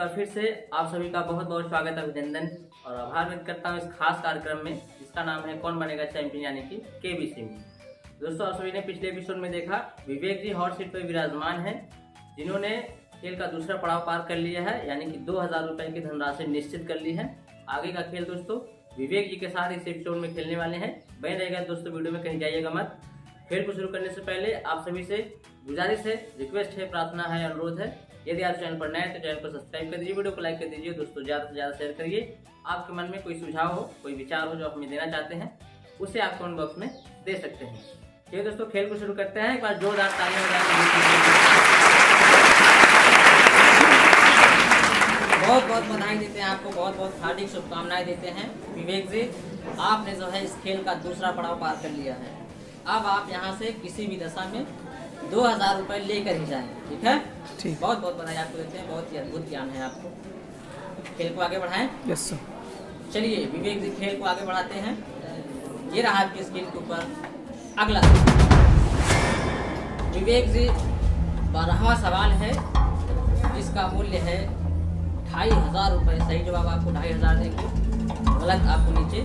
बार फिर से आप सभी का बहुत बहुत स्वागत अभिनंदन और आभार व्यक्त करता हूँ इस खास कार्यक्रम में जिसका नाम है कौन बनेगा चैंपियन यानी कि केबीसी में। दोस्तों, आप सभी ने पिछले एपिसोड में देखा विवेक जी हॉट सीट पर विराजमान हैं, जिन्होंने खेल का दूसरा पड़ाव पार कर लिया है, यानी कि 2000 रुपए की धनराशि निश्चित कर ली है। आगे का खेल दोस्तों विवेक जी के साथ इस एपिसोड में खेलने वाले हैं। बने रहेगा दोस्तों, वीडियो में कहीं जाइएगा मत। खेल को शुरू करने से पहले आप सभी से गुजारिश है, रिक्वेस्ट है, प्रार्थना है, अनुरोध है, यदि आप चैनल पर नए हैं तो चैनल को सब्सक्राइब कर दीजिए, वीडियो को लाइक कर दीजिए। दोस्तों ज़्यादा से ज़्यादा शेयर करिए। आपके मन में कोई सुझाव हो, कोई विचार हो जो आप हमें देना चाहते हैं, उसे आप कमेंट बॉक्स में दे सकते हैं। चलिए दोस्तों, खेल को शुरू करते हैं। एक बार जोरदार तालियां हो जाए। बहुत बहुत बधाई देते हैं आपको, बहुत बहुत हार्दिक शुभकामनाएं देते हैं विवेक जी। आपने जो है इस खेल का दूसरा पड़ाव पार कर लिया है। अब आप यहाँ से किसी भी दशा में 2000 रुपए लेकर ही जाएंगे, ठीक है? ठीक। बहुत बहुत बधाई आपको देते हैं, बहुत ही अद्भुत ज्ञान है आपको। खेल को आगे बढ़ाएं। Yes sir. चलिए विवेक जी, खेल को आगे बढ़ाते हैं। ये रहा आपकी स्क्रीन के ऊपर अगला विवेक जी 12वां सवाल है, जिसका मूल्य है 2500 रुपये। सही जवाब आपको 2500 देंगे, गलत आपको नीचे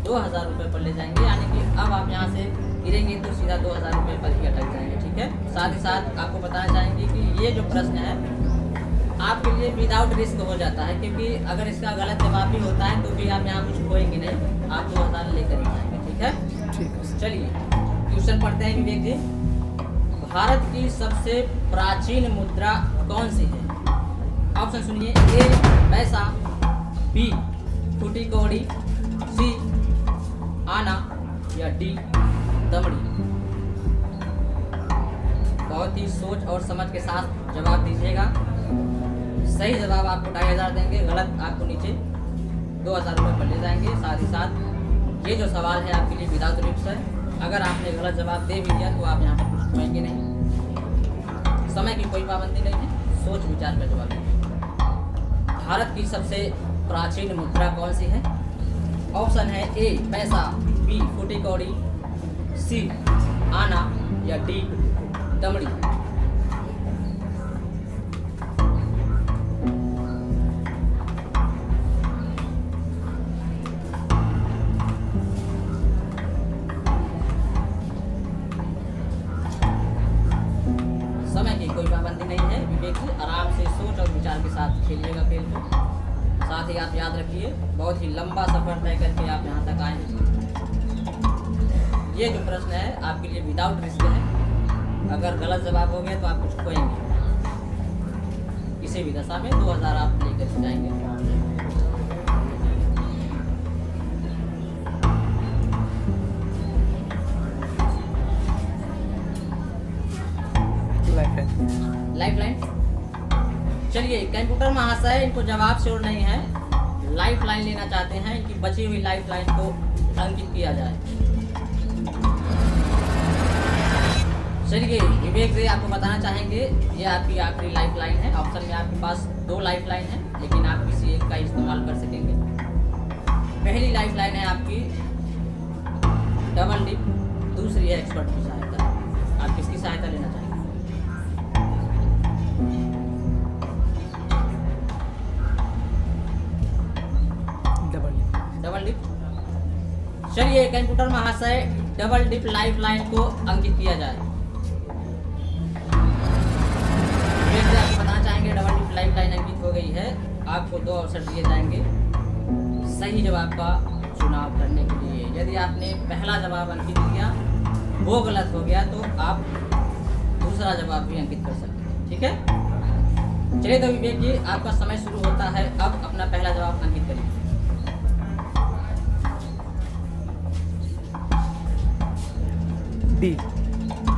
2000 रुपये पर ले जाएंगे, यानी कि अब आप यहाँ से गिरेंगे तो सीधा 2000 रुपये पर ही अटक जाएंगे, ठीक है? साथ ही साथ आपको बताना चाहेंगे कि ये जो प्रश्न है आपके लिए विदाउट रिस्क हो जाता है, क्योंकि अगर इसका गलत जवाब भी होता है तो भी आप यहाँ कुछ खोएंगे नहीं, आप 2000 लेकर ही जाएंगे, ठीक है? ठीक है। चलिए क्वेश्चन पढ़ते हैं विवेक जी। भारत की सबसे प्राचीन मुद्रा कौन सी है? ऑप्शन सुनिए। ए पैसा, बी फूटी कौड़ी, सी आना या डी दमड़ी। बहुत ही सोच और समझ के साथ जवाब दीजिएगा। सही जवाब आपको 2500 देंगे, गलत आपको नीचे 2000 रुपये पर ले जाएंगे। साथ ही साथ ये जो सवाल है आपके लिए विदाउट रिस्क है। अगर आपने गलत जवाब दे भी दिया तो आप यहाँ पर कुछ खोएंगे नहीं। समय की कोई पाबंदी नहीं है, सोच विचार का जवाब है। भारत की सबसे प्राचीन मुद्रा कौन सी है? ऑप्शन है ए पैसा, बी फूटी कौड़ी, सी आना या डी दमड़ी। समय की कोई पाबंदी नहीं है विवेक जी, आराम से सोच और विचार के साथ खेलिएगा खेल को। साथ ही आप याद रखिए, बहुत ही लंबा सफर तय करके आप यहाँ तक आए हैं। ये जो प्रश्न है आपके लिए विदाउट रिस्क है। अगर गलत जवाब हो गया तो आप कुछ खोएंगे। किसी भी दशा में 2000 आप लेकर जाएंगे। Life line. चलिए कंप्यूटर महाशय, इनको जवाब श्योर नहीं है, लाइफ लाइन लेना चाहते हैं। इनकी बची हुई लाइफ लाइन को अंकित किया जाए। चलिए विवेक जी, आपको बताना चाहेंगे ये आपकी आखिरी लाइफ लाइन है। ऑप्शन में आपके पास 2 लाइफ लाइन है, लेकिन आप किसी एक का इस्तेमाल कर सकेंगे। पहली लाइफ लाइन है आपकी डबल डिप, दूसरी है एक्सपर्ट की सहायता। आप किसकी सहायता लेना चाहेंगे? Double dip. चलिए कंप्यूटर महाशय, डबल डिप लाइफ लाइन को अंकित किया जाए। आपको बताना चाहेंगे डबल डिप लाइफ लाइन अंकित हो गई है। आपको 2 अवसर दिए जाएंगे सही जवाब का चुनाव करने के लिए। यदि आपने पहला जवाब अंकित किया, वो गलत हो गया, तो आप दूसरा जवाब भी अंकित कर सकते हैं, ठीक है? चलिए तो विवेक जी, आपका समय शुरू होता है। अब अपना पहला जवाब अंकित करिए। D.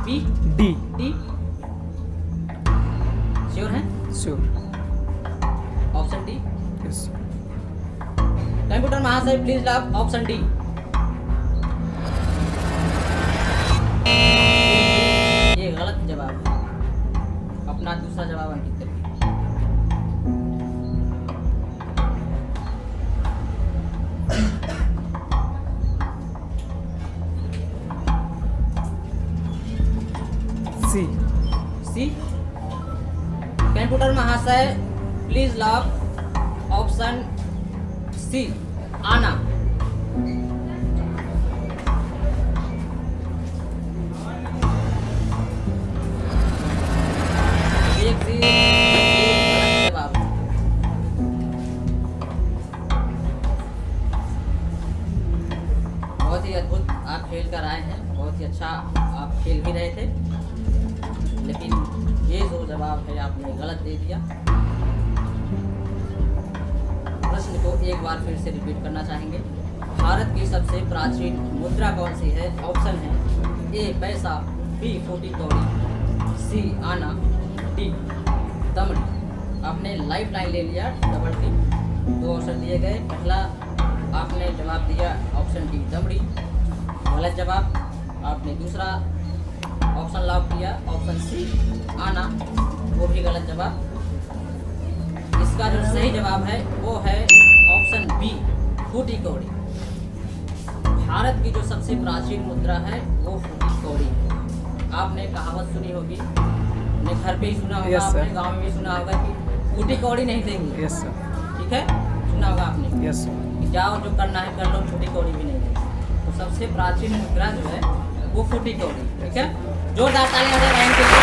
B D D sure है? Sure. Option D. Yes. Computer महाशय प्लीज लॉक ऑप्शन डी। ये गलत जवाब है। अपना दूसरा जवाब अंकित करिए। सी। सी। कंप्यूटर महाशय प्लीज लॉक ऑप्शन सी आना। एक सी गलत जवाब। बहुत ही अद्भुत आप खेल कर आए हैं, बहुत ही अच्छा आप खेल भी रहे थे, लेकिन ये जो जवाब है आपने गलत दे दिया। प्रश्न को एक बार फिर से रिपीट करना चाहेंगे। भारत की सबसे प्राचीन मुद्रा कौन सी है? ऑप्शन है ए पैसा, बी फूटी कौड़ी, सी आना, डी दमड़ी। आपने लाइफ लाइन ले लिया डबल टी। दो ऑप्शन दिए गए, पहला आपने जवाब दिया ऑप्शन डी दमड़ी, गलत जवाब। आपने दूसरा ऑप्शन लॉक किया ऑप्शन सी आना, वो भी गलत जवाब। इसका जो सही जवाब है वो है ऑप्शन बी फूटी कौड़ी। भारत की जो सबसे प्राचीन मुद्रा है वो फूटी कौड़ी है। आपने कहावत सुनी होगी, अपने घर पे ही सुना होगा, yes, अपने गांव में भी सुना होगा कि फूटी कौड़ी नहीं देंगे। Yes sir. ठीक है, सुना होगा आपने। Yes sir. कि जाओ जो करना है कर लो, फूटी कौड़ी भी नहीं देंगे। तो सबसे प्राचीन मुद्रा जो है वो फूटी कौड़ी। ठीक है, जोरदार तालियां हो जाए के लिए।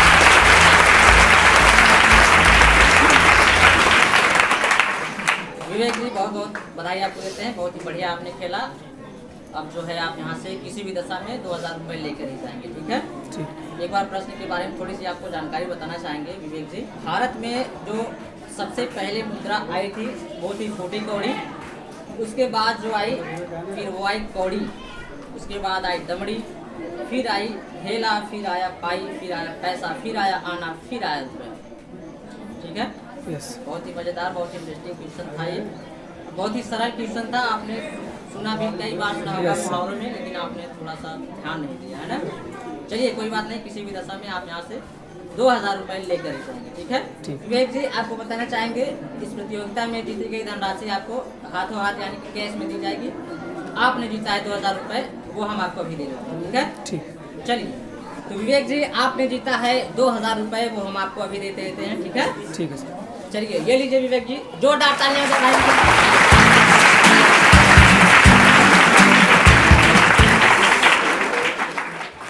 विवेक जी बहुत बहुत बधाई आपको देते हैं, बहुत ही बढ़िया आपने खेला। अब जो है आप यहाँ से किसी भी दशा में 2000 रुपये लेकर ही जाएंगे। ठीक है, ठीक। एक बार प्रश्न के बारे में थोड़ी सी आपको जानकारी बताना चाहेंगे विवेक जी। भारत में जो सबसे पहले मुद्रा आई थी वो थी फूटी कौड़ी, उसके बाद जो आई फिर वो आई कौड़ी, उसके बाद आई दमड़ी, फिर आई हेला, फिर आया पाई, फिर आया पैसा, फिर आया आना, फिर आया रुपये। ठीक है, यस। बहुत ही मज़ेदार, बहुत ही इंटरेस्टिंग क्वेश्चन था ये। बहुत ही सरल क्वेश्चन था, आपने सुना भी कई बार सुना होगा मुहावरों में, लेकिन आपने थोड़ा सा ध्यान नहीं दिया है ना। चलिए कोई बात नहीं, किसी भी दशा में आप यहाँ से 2000 रुपये लेकर ही जाएंगे। ठीक है, विवेक जी आपको बताना चाहेंगे इस प्रतियोगिता में जीती गई धनराशि आपको हाथों हाथ यानी कि कैश में दी जाएगी। आपने जीता है 2000 रुपये, वो हम आपको अभी दे देते हैं। ठीक है, ठीक। चलिए तो विवेक जी आपने जीता है 2000 रुपये, वो हम आपको अभी देते देते हैं। ठीक है, ठीक है सर। चलिए ये लीजिए विवेक जी, जोरदार तालियां बजाइए।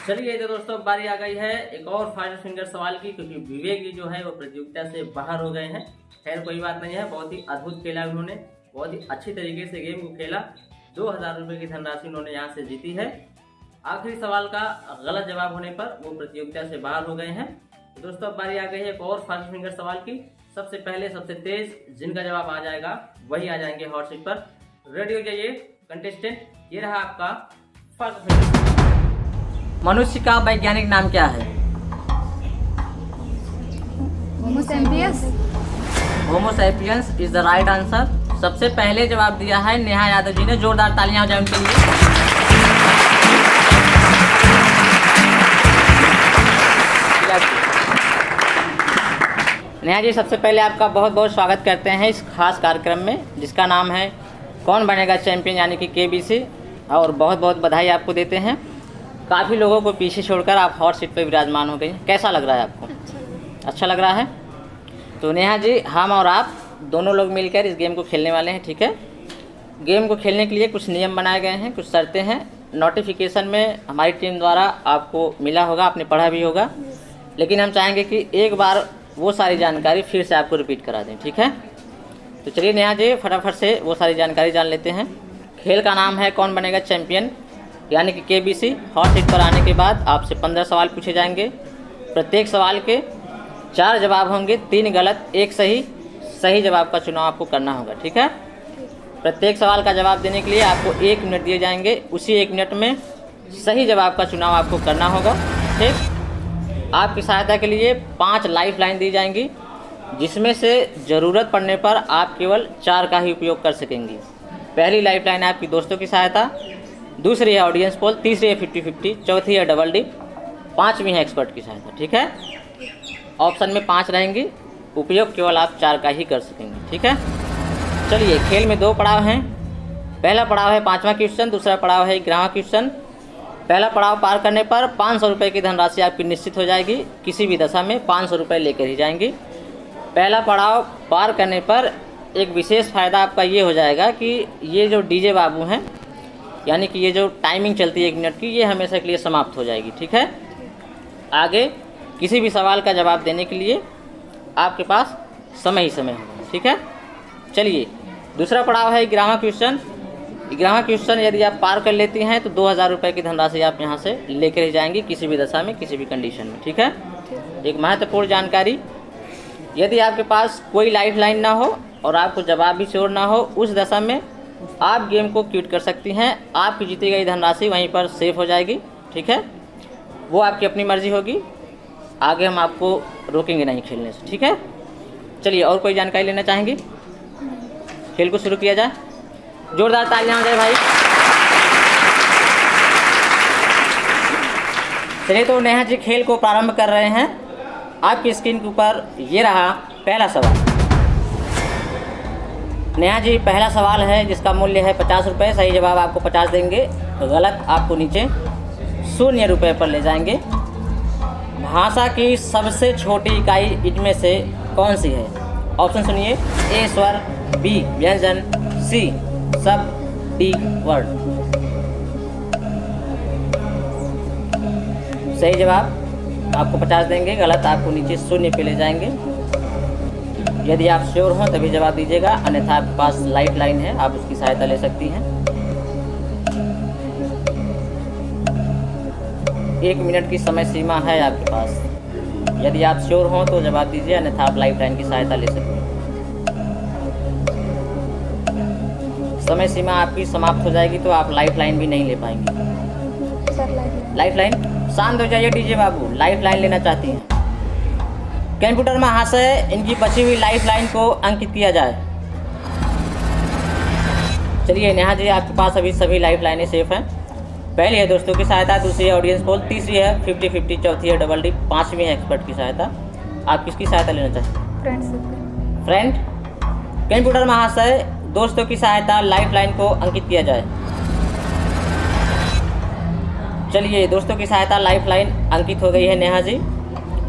चलिए तो दोस्तों बारी आ गई है एक और फाइनल फिंगर सवाल की, क्योंकि विवेक जी जो है वो प्रतियोगिता से बाहर हो गए हैं। खैर कोई बात नहीं है, बहुत ही अद्भुत खेला उन्होंने, बहुत ही अच्छी तरीके से गेम को खेला। 2000 रुपये की धनराशि उन्होंने यहाँ से जीती है। आखिरी सवाल का गलत जवाब होने पर वो प्रतियोगिता से बाहर हो गए हैं। तो दोस्तों अब बारी आ गई है एक और फाइनल फिंगर सवाल की। सबसे पहले सबसे तेज जिनका जवाब आ जाएगा वही आ जाएंगे हॉट सीट पर। रेडी हो जाइए कंटेस्टेंट, ये रहा आपका फर्स्ट फिंगर। मनुष्य का वैज्ञानिक नाम क्या है? Homo sapiens. Homo sapiens is the right answer. सबसे पहले जवाब दिया है नेहा यादव जी ने, जोरदार तालियां हो जाए उनके लिए। नेहा जी सबसे पहले आपका बहुत बहुत स्वागत करते हैं इस खास कार्यक्रम में जिसका नाम है कौन बनेगा चैंपियन यानी कि KBC, और बहुत बहुत बधाई आपको देते हैं। काफ़ी लोगों को पीछे छोड़कर आप हॉट सीट पर विराजमान हो गई। कैसा लग रहा है आपको? अच्छा लग रहा है। तो नेहा जी हम और आप दोनों लोग मिलकर इस गेम को खेलने वाले हैं। ठीक है, गेम को खेलने के लिए कुछ नियम बनाए गए हैं, कुछ शर्तें हैं। नोटिफिकेशन में हमारी टीम द्वारा आपको मिला होगा, आपने पढ़ा भी होगा, लेकिन हम चाहेंगे कि एक बार वो सारी जानकारी फिर से आपको रिपीट करा दें। ठीक है, तो चलिए नेहा जी फटाफट से वो सारी जानकारी जान लेते हैं। खेल का नाम है कौन बनेगा चैंपियन यानी कि KBC। हॉट सीट पर आने के बाद आपसे 15 सवाल पूछे जाएंगे। प्रत्येक सवाल के 4 जवाब होंगे, 3 गलत 1 सही। सही जवाब का चुनाव आपको करना होगा। ठीक है, प्रत्येक सवाल का जवाब देने के लिए आपको 1 मिनट दिए जाएंगे। उसी 1 मिनट में सही जवाब का चुनाव आपको करना होगा। ठीक, आपकी सहायता के लिए 5 लाइफ लाइन दी जाएंगी, जिसमें से ज़रूरत पड़ने पर आप केवल 4 का ही उपयोग कर सकेंगी। पहली लाइफ लाइन है आपकी दोस्तों की सहायता, दूसरी है ऑडियंस पोल, तीसरी है 50-50, चौथी है डबल डिप, 5वीं है एक्सपर्ट की सहायता। ठीक है, ऑप्शन में 5 रहेंगी, उपयोग केवल आप 4 का ही कर सकेंगे। ठीक है, चलिए खेल में 2 पड़ाव हैं। पहला पड़ाव है 5वां क्वेश्चन, दूसरा पड़ाव है 11वां क्वेश्चन। पहला पड़ाव पार करने पर 500 रुपये की धनराशि आपकी निश्चित हो जाएगी। किसी भी दशा में 500 रुपये लेकर ही जाएंगी। पहला पड़ाव पार करने पर एक विशेष फ़ायदा आपका ये हो जाएगा कि ये जो डीजे बाबू हैं, यानी कि ये जो टाइमिंग चलती है 1 मिनट की, ये हमेशा के लिए समाप्त हो जाएगी। ठीक है, आगे किसी भी सवाल का जवाब देने के लिए आपके पास समय ही समय होगा। ठीक है, चलिए दूसरा पड़ाव है 11वां क्वेश्चन। 11वां क्वेश्चन यदि आप पार कर लेती हैं तो 2000 रुपये की धनराशि आप यहाँ से लेकर ही जाएंगी, किसी भी दशा में, किसी भी कंडीशन में। ठीक है, एक महत्वपूर्ण जानकारी, यदि आपके पास कोई लाइफ लाइन ना हो और आपको जवाब भी श्योर ना हो, उस दशा में आप गेम को क्विट कर सकती हैं। आपकी जीती गई धनराशि वहीं पर सेव हो जाएगी। ठीक है, वो आपकी अपनी मर्जी होगी, आगे हम आपको रोकेंगे नहीं खेलने से। ठीक है, चलिए और कोई जानकारी लेना चाहेंगे? खेल को शुरू किया जाए। जोरदार तालियां हो जाए भाई। चलिए तो नेहा जी खेल को प्रारंभ कर रहे हैं। आपकी स्क्रीन के ऊपर ये रहा पहला सवाल। नेहा जी पहला सवाल है जिसका मूल्य है 50 रुपये। सही जवाब आपको 50 देंगे, गलत आपको नीचे 0 रुपये पर ले जाएंगे। भाषा की सबसे छोटी इकाई इनमें से कौन सी है? ऑप्शन सुनिए, ए स्वर, बी व्यंजन, सी शब्द, डी वर्ड। सही जवाब आपको 50 देंगे, गलत आपको नीचे 0 पे ले जाएंगे। यदि आप श्योर हों तभी जवाब दीजिएगा, अन्यथा आपके पास लाइफ लाइन है, आप उसकी सहायता ले सकती हैं। 1 मिनट की समय सीमा है आपके पास। यदि आप श्योर हों तो जवाब दीजिए, अन्यथा आप लाइफ लाइन की सहायता ले सकते हैं। समय सीमा आपकी समाप्त हो जाएगी तो आप लाइफ लाइन भी नहीं ले पाएंगे। सर लाइफ लाइन, शांत हो जाइए डीजे बाबू, लाइफ लाइन लेना चाहती हैं। कंप्यूटर महाशय, इनकी बची हुई लाइफ लाइन को अंकित किया जाए। चलिए नेहा जी आपके पास अभी सभी लाइफ लाइनें सेफ हैं। पहली है दोस्तों की सहायता, दूसरी है ऑडियंस पोल, तीसरी है 50-50, चौथी है डबल डी, 5वीं है एक्सपर्ट की सहायता। आप किसकी सहायता लेना चाहते हैं? फ्रेंड। कंप्यूटर महाशय, दोस्तों की सहायता, लाइफ लाइन को अंकित किया जाए। चलिए दोस्तों की सहायता लाइफ लाइन अंकित हो गई है। नेहा जी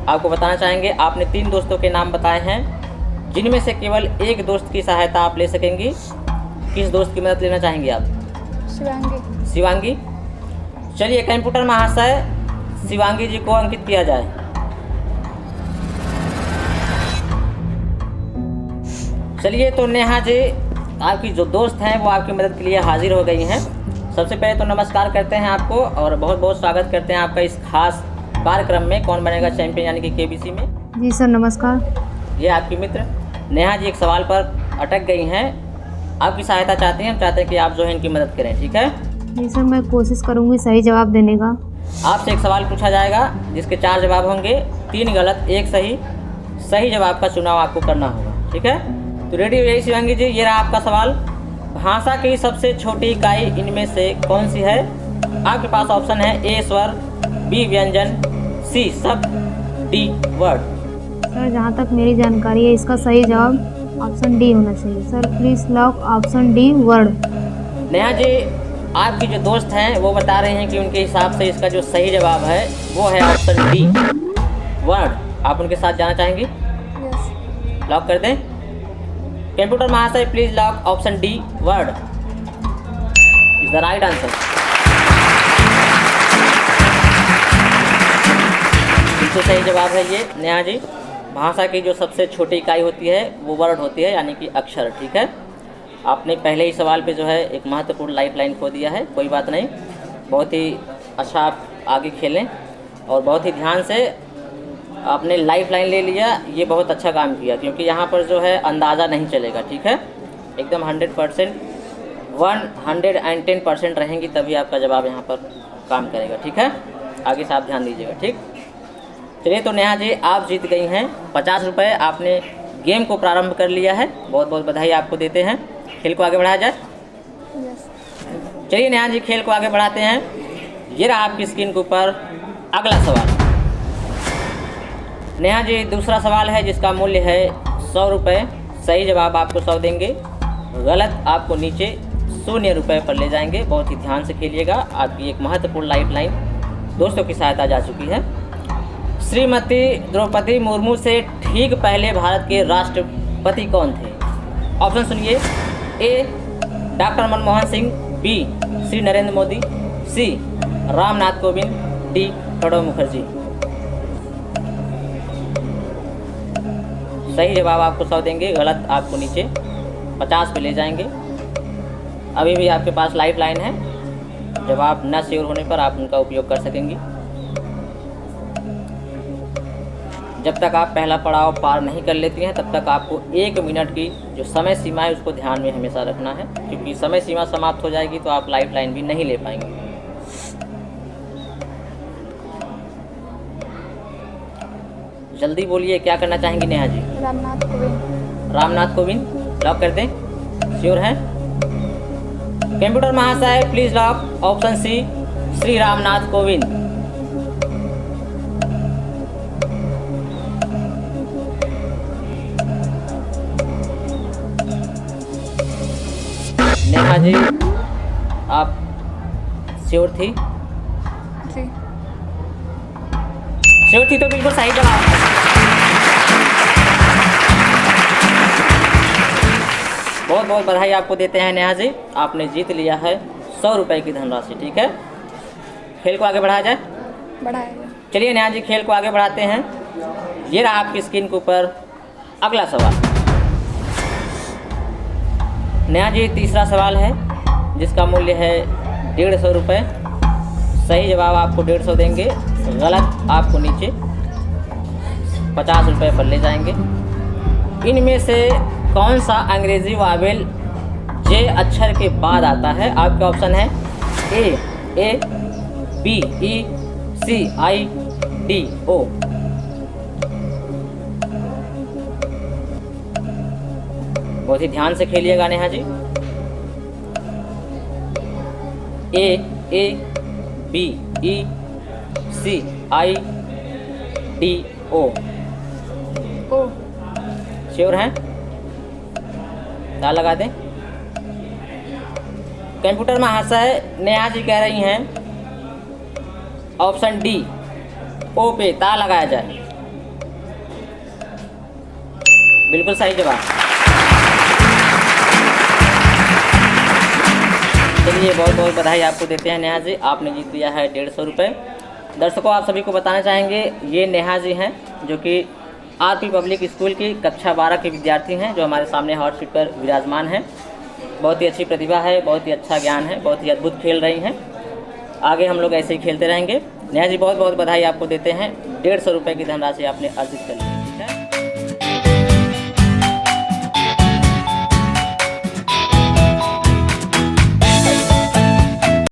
आपको बताना चाहेंगे, आपने 3 दोस्तों के नाम बताए हैं, जिनमें से केवल एक दोस्त की सहायता आप ले सकेंगी। किस दोस्त की मदद लेना चाहेंगी आप? शिवांगी। शिवांगी। चलिए कंप्यूटर महाशय, शिवांगी जी को अंकित किया जाए। चलिए तो नेहा जी आपकी जो दोस्त हैं वो आपकी मदद के लिए हाजिर हो गई हैं। सबसे पहले तो नमस्कार करते हैं आपको और बहुत बहुत स्वागत करते हैं आपका इस खास कार्यक्रम में, कौन बनेगा चैंपियन यानी कि केबीसी में। जी सर नमस्कार। ये आपकी मित्र नेहा जी एक सवाल पर अटक गई हैं, आपकी सहायता चाहती हैं, हम चाहते हैं कि आप जो है इनकी मदद करें। ठीक है जी सर, मैं कोशिश करूँगी सही जवाब देने का। आपसे एक सवाल पूछा जाएगा जिसके 4 जवाब होंगे, 3 गलत 1 सही। सही जवाब का चुनाव आपको करना होगा। ठीक है, तो रेडी हो जाइए शिवांगी जी, ये रहा आपका सवाल। भाषा की सबसे छोटी इकाई इनमें से कौन सी है? आपके पास ऑप्शन है, ए स्वर, बी व्यंजन, सी शब्द, डी वर्ड। सर जहाँ तक मेरी जानकारी है इसका सही जवाब ऑप्शन डी होना चाहिए। Sir please lock option D word. Neha ji आपकी जो दोस्त हैं वो बता रहे हैं कि उनके हिसाब से इसका जो सही जवाब है वो है ऑप्शन डी वर्ड। आप उनके साथ जाना चाहेंगी? यस। लॉक कर दें। कंप्यूटर महाशय please lock option D word is the right answer. बिल्कुल सही जवाब है ये नेहा जी। भाषा की जो सबसे छोटी इकाई होती है वो वर्ड होती है, यानी कि अक्षर। ठीक है, आपने पहले ही सवाल पे जो है एक महत्वपूर्ण लाइफ लाइन खो दिया है, कोई बात नहीं, बहुत ही अच्छा आप आगे खेलें और बहुत ही ध्यान से आपने लाइफ लाइन ले लिया, ये बहुत अच्छा काम किया, क्योंकि यहाँ पर जो है अंदाज़ा नहीं चलेगा। ठीक है, एकदम 100% 110% रहेंगी तभी आपका जवाब यहाँ पर काम करेगा। ठीक है, आगे से आप ध्यान दीजिएगा। ठीक, चलिए तो नेहा जी आप जीत गई हैं 50 रुपये। आपने गेम को प्रारंभ कर लिया है, बहुत बहुत बधाई आपको देते हैं। खेल को आगे बढ़ाया जाए। चलिए नेहा जी खेल को आगे बढ़ाते हैं। ये रहा आपकी स्क्रीन के ऊपर अगला सवाल। नेहा जी दूसरा सवाल है जिसका मूल्य है 100 रुपये। सही जवाब आपको 100 देंगे, गलत आपको नीचे 0 रुपये पर ले जाएंगे। बहुत ही ध्यान से खेलिएगा, आपकी एक महत्वपूर्ण लाइफ लाइन दोस्तों की सहायता जा चुकी है। श्रीमती द्रौपदी मुर्मू से ठीक पहले भारत के राष्ट्रपति कौन थे? ऑप्शन सुनिए। ए डॉक्टर मनमोहन सिंह, बी श्री नरेंद्र मोदी, सी रामनाथ कोविंद, डी प्रणब मुखर्जी। सही जवाब आपको 100 देंगे, गलत आपको नीचे 50 पे ले जाएंगे। अभी भी आपके पास लाइफ लाइन है, जवाब न श्योर होने पर आप उनका उपयोग कर सकेंगी। जब तक आप पहला पड़ाव पार नहीं कर लेती हैं तब तक आपको 1 मिनट की जो समय सीमा है उसको ध्यान में हमेशा रखना है, क्योंकि समय सीमा समाप्त हो जाएगी तो आप लाइफ लाइन भी नहीं ले पाएंगे। जल्दी बोलिए, क्या करना चाहेंगी नेहा जी? रामनाथ कोविंद। रामनाथ कोविंद लॉक कर दें? श्योर है? कंप्यूटर महाशय please lock option C Shri Ramnath Kovind. Neha ji आप श्योर थी? श्योर थी तो बिल्कुल सही जवाब। बहुत बहुत बधाई आपको देते हैं नेहा जी, आपने जीत लिया है 100 रुपये की धनराशि। ठीक है, खेल को आगे बढ़ाया जाए? बढ़ाएगा। चलिए नेहा जी खेल को आगे बढ़ाते हैं। ये रहा आपकी स्क्रीन के ऊपर अगला सवाल। नेहा जी तीसरा सवाल है जिसका मूल्य है 150 रुपये। सही जवाब आपको 150 देंगे, गलत आपको नीचे 50 रुपये पर ले जाएंगे। इनमें से कौन सा अंग्रेजी वावेल जे अक्षर के बाद आता है? आपके ऑप्शन है ए B E C I D ओ। बहुत ही ध्यान से खेलिएगा Neha ji. A B E C I D O. Sure हैं? क्या लगा दें? कंप्यूटर महाशय नेहा जी कह रही हैं ऑप्शन डी ओ पे ता लगाया जाए। बिल्कुल सही जवाब। चलिए बहुत बहुत बधाई आपको देते हैं नेहा जी, आपने जीत लिया है 150 रुपये। दर्शकों आप सभी को बताना चाहेंगे ये नेहा जी हैं जो कि आरपी पब्लिक स्कूल की कक्षा 12 के विद्यार्थी हैं जो हमारे सामने हॉट सीट पर विराजमान हैं। बहुत ही अच्छी प्रतिभा है, बहुत ही अच्छा ज्ञान है, बहुत ही अद्भुत खेल रही हैं। आगे हम लोग ऐसे ही खेलते रहेंगे। नेहा जी बहुत बहुत बधाई आपको देते हैं, 150 रुपये की धनराशि आपने अर्जित कर ली।